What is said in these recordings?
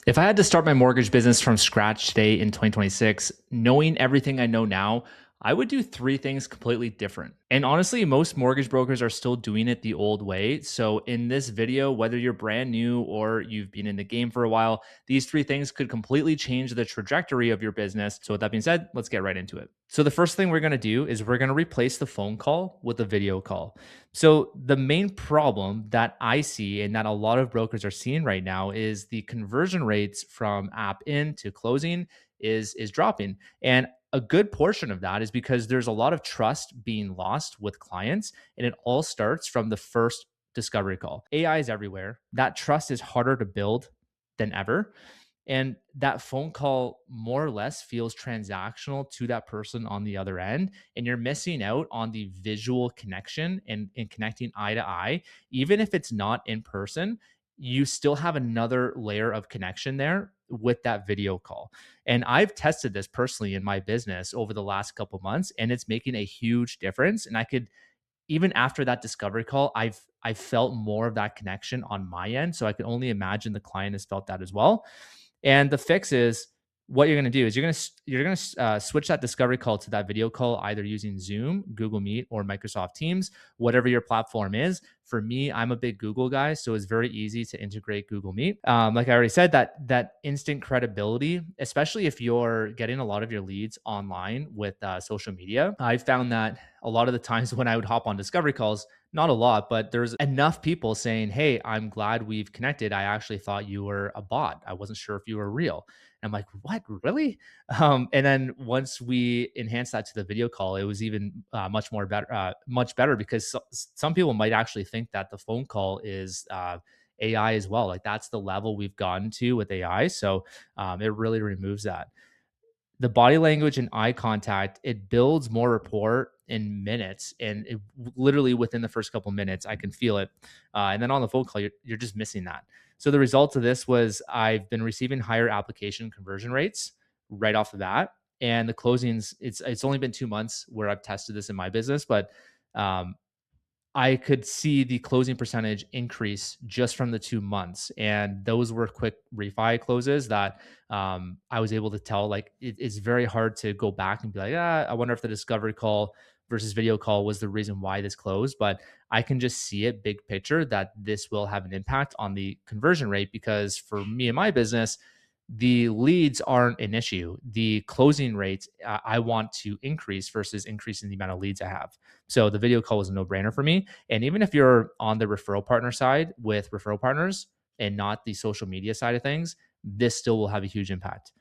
If I had to start my mortgage business from scratch today in 2026, knowing everything I know now, I would do three things completely different. And honestly, most mortgage brokers are still doing it the old way. So, in this video, whether you're brand new or you've been in the game for a while, these three things could completely change the trajectory of your business. So, with that being said, let's get right into it. So, the first thing we're going to do is we're going to replace the phone call with a video call. So the main problem that I see and that a lot of brokers are seeing right now is the conversion rates from app in to closing is dropping. And a good portion of that is because there's a lot of trust being lost with clients, and it all starts from the first discovery call. AI is everywhere. That trust is harder to build than ever. And that phone call more or less feels transactional to that person on the other end. And you're missing out on the visual connection and connecting eye to eye. Even if it's not in person, you still have another layer of connection there with that video call. And I've tested this personally in my business over the last couple months, and it's making a huge difference. And I could, even after that discovery call, I've felt more of that connection on my end. So I can only imagine the client has felt that as well. And the fix is, what you're going to do is you're going to switch that discovery call to that video call, either using Zoom, Google Meet, or Microsoft Teams, whatever your platform is. For me, I'm a big Google guy, so it's very easy to integrate Google Meet. Like I already said, that instant credibility, especially if you're getting a lot of your leads online with social media. I found that a lot of the times when I would hop on discovery calls, not a lot, but there's enough people saying, "Hey, I'm glad we've connected. I actually thought you were a bot. I wasn't sure if you were real." And I'm like, "What? Really?" And then once we enhanced that to the video call, it was even much better because some people might actually think that the phone call is AI as well. Like that's the level we've gotten to with AI. So it really removes that. The body language and eye contact, it builds more rapport in minutes, and literally within the first couple minutes I can feel it. And then on the phone call, you're just missing that. So the result of this was I've been receiving higher application conversion rates right off the bat, and the closings, it's only been 2 months where I've tested this in my business, but um, I could see the closing percentage increase just from the 2 months. And those were quick refi closes that I was able to tell. Like, it's very hard to go back and be like, I wonder if the discovery call versus video call was the reason why this closed. But I can just see it big picture that this will have an impact on the conversion rate, because for me and my business, the leads aren't an issue. The closing rates I want to increase versus increasing the amount of leads I have. So the video call was a no brainer for me. And even if you're on the referral partner side with referral partners and not the social media side of things, this still will have a huge impact.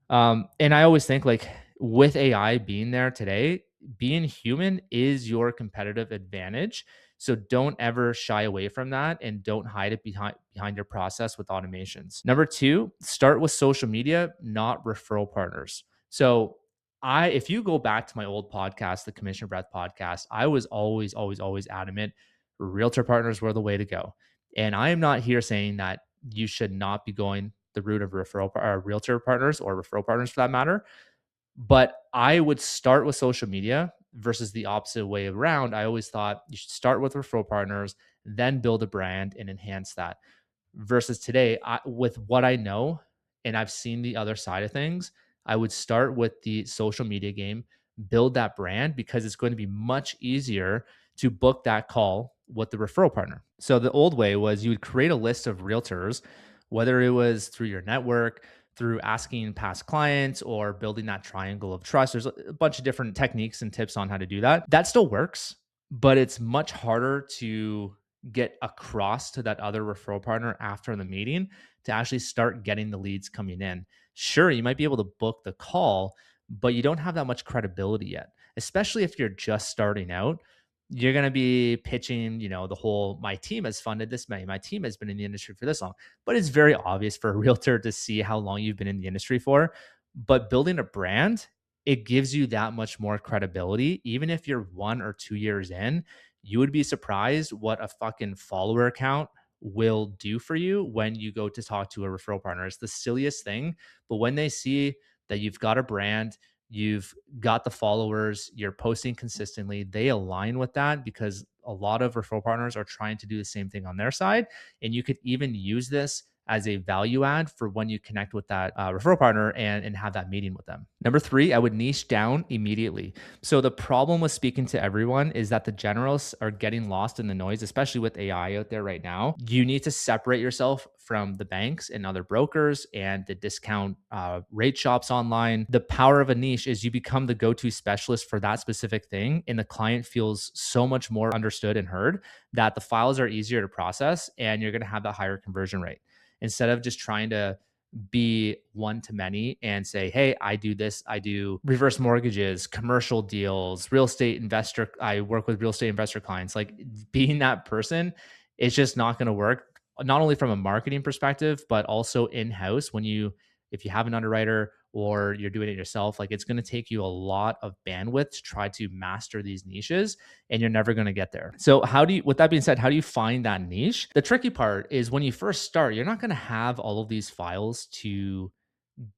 And I always think, like, with AI being there today, being human is your competitive advantage. So don't ever shy away from that, and don't hide it behind your process with automations. Number two, start with social media, not referral partners. So if you go back to my old podcast, the Commission Breath podcast, I was always adamant realtor partners were the way to go. And I am not here saying that you should not be going the route of realtor partners, or referral partners for that matter. But I would start with social media versus the opposite way around. I always thought you should start with referral partners, then build a brand and enhance that. Versus today, with what I know and I've seen the other side of things, I would start with the social media game, build that brand, because it's going to be much easier to book that call with the referral partner. So the old way was you would create a list of realtors, whether it was through your network, through asking past clients, or building that triangle of trust. There's a bunch of different techniques and tips on how to do that. That still works, but it's much harder to get across to that other referral partner after the meeting to actually start getting the leads coming in. Sure, you might be able to book the call, but you don't have that much credibility yet, especially if you're just starting out. You're going to be pitching, the whole, my team has funded this many, my team has been in the industry for this long. But it's very obvious for a realtor to see how long you've been in the industry for. But building a brand, it gives you that much more credibility. Even if you're 1 or 2 years in, you would be surprised what a fucking follower account will do for you when you go to talk to a referral partner. It's the silliest thing, but when they see that you've got a brand, you've got the followers, you're posting consistently, they align with that, because a lot of referral partners are trying to do the same thing on their side. And you could even use this as a value add for when you connect with that referral partner and have that meeting with them. Number three, I would niche down immediately. So the problem with speaking to everyone is that the generalists are getting lost in the noise, especially with AI out there right now. You need to separate yourself from the banks and other brokers and the discount rate shops online. The power of a niche is you become the go-to specialist for that specific thing, and the client feels so much more understood and heard that the files are easier to process, and you're going to have that higher conversion rate instead of just trying to be one to many and say, hey, I do this, I do reverse mortgages, commercial deals, real estate investor. I work with real estate investor clients. Like being that person, it's just not going to work, not only from a marketing perspective, but also in house when if you have an underwriter or you're doing it yourself, like it's going to take you a lot of bandwidth to try to master these niches and you're never going to get there. So with that being said, how do you find that niche? The tricky part is when you first start, you're not going to have all of these files to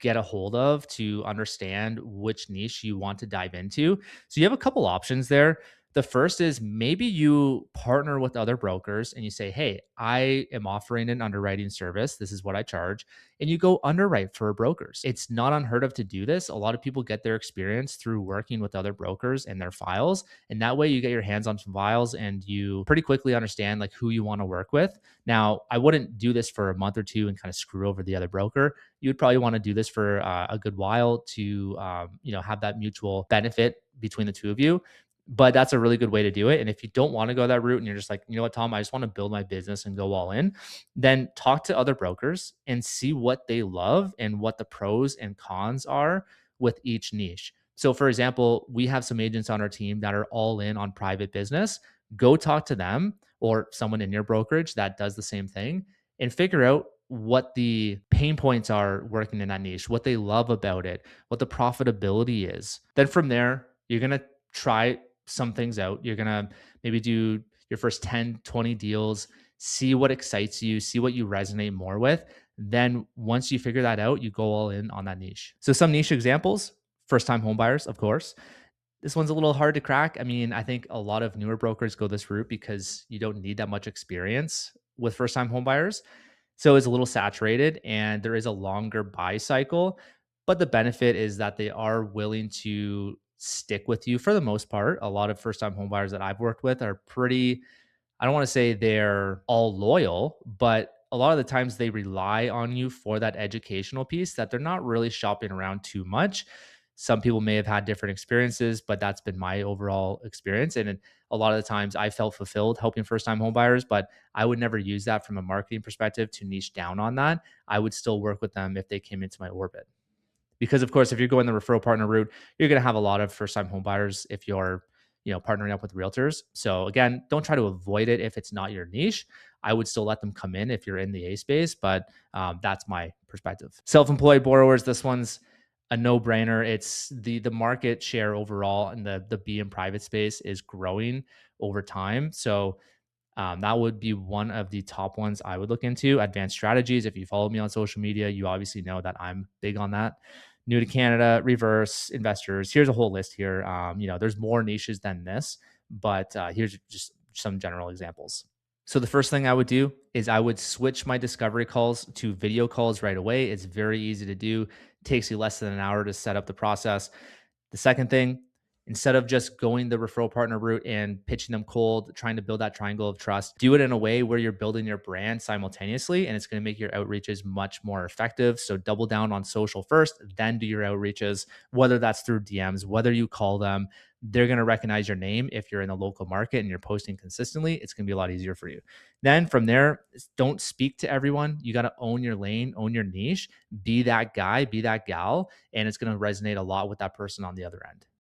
get a hold of to understand which niche you want to dive into. So you have a couple options there. The first is maybe you partner with other brokers and you say, hey, I am offering an underwriting service. This is what I charge. And you go underwrite for brokers. It's not unheard of to do this. A lot of people get their experience through working with other brokers and their files. And that way you get your hands on some files and you pretty quickly understand like who you want to work with. Now, I wouldn't do this for a month or two and kind of screw over the other broker. You would probably want to do this for a good while to have that mutual benefit between the two of you, but that's a really good way to do it. And if you don't want to go that route and you're just like, you know what, Tom, I just want to build my business and go all in, then talk to other brokers and see what they love and what the pros and cons are with each niche. So for example, we have some agents on our team that are all in on private business. Go talk to them or someone in your brokerage that does the same thing and figure out what the pain points are working in that niche, what they love about it, what the profitability is. Then from there, you're going to try some things out. You're going to maybe do your first 10, 20 deals, see what excites you, see what you resonate more with. Then once you figure that out, you go all in on that niche. So some niche examples, first time home buyers, of course. This one's a little hard to crack. I mean, I think a lot of newer brokers go this route because you don't need that much experience with first time home buyers. So it's a little saturated and there is a longer buy cycle. But the benefit is that they are willing to stick with you for the most part. A lot of first time home buyers that I've worked with are pretty, I don't want to say they're all loyal, but a lot of the times they rely on you for that educational piece that they're not really shopping around too much. Some people may have had different experiences, but that's been my overall experience. And a lot of the times I felt fulfilled helping first time home buyers, but I would never use that from a marketing perspective to niche down on that. I would still work with them if they came into my orbit. Because of course, if you're going the referral partner route, you're going to have a lot of first time home buyers if you're partnering up with realtors. So again, don't try to avoid it if it's not your niche. I would still let them come in if you're in the A space, but that's my perspective. Self-employed borrowers, this one's a no-brainer. It's the market share overall in the B and private space is growing over time. So that would be one of the top ones I would look into. Advanced strategies. If you follow me on social media, you obviously know that I'm big on that. New to Canada, reverse investors. Here's a whole list here. There's more niches than this, but here's just some general examples. So the first thing I would do is I would switch my discovery calls to video calls right away. It's very easy to do. It takes you less than an hour to set up the process. The second thing, instead of just going the referral partner route and pitching them cold, trying to build that triangle of trust, do it in a way where you're building your brand simultaneously and it's going to make your outreaches much more effective. So double down on social first, then do your outreaches, whether that's through DMs, whether you call them. They're going to recognize your name if you're in the local market and you're posting consistently. It's going to be a lot easier for you. Then from there, don't speak to everyone. You got to own your lane, own your niche, be that guy, be that gal, and it's going to resonate a lot with that person on the other end.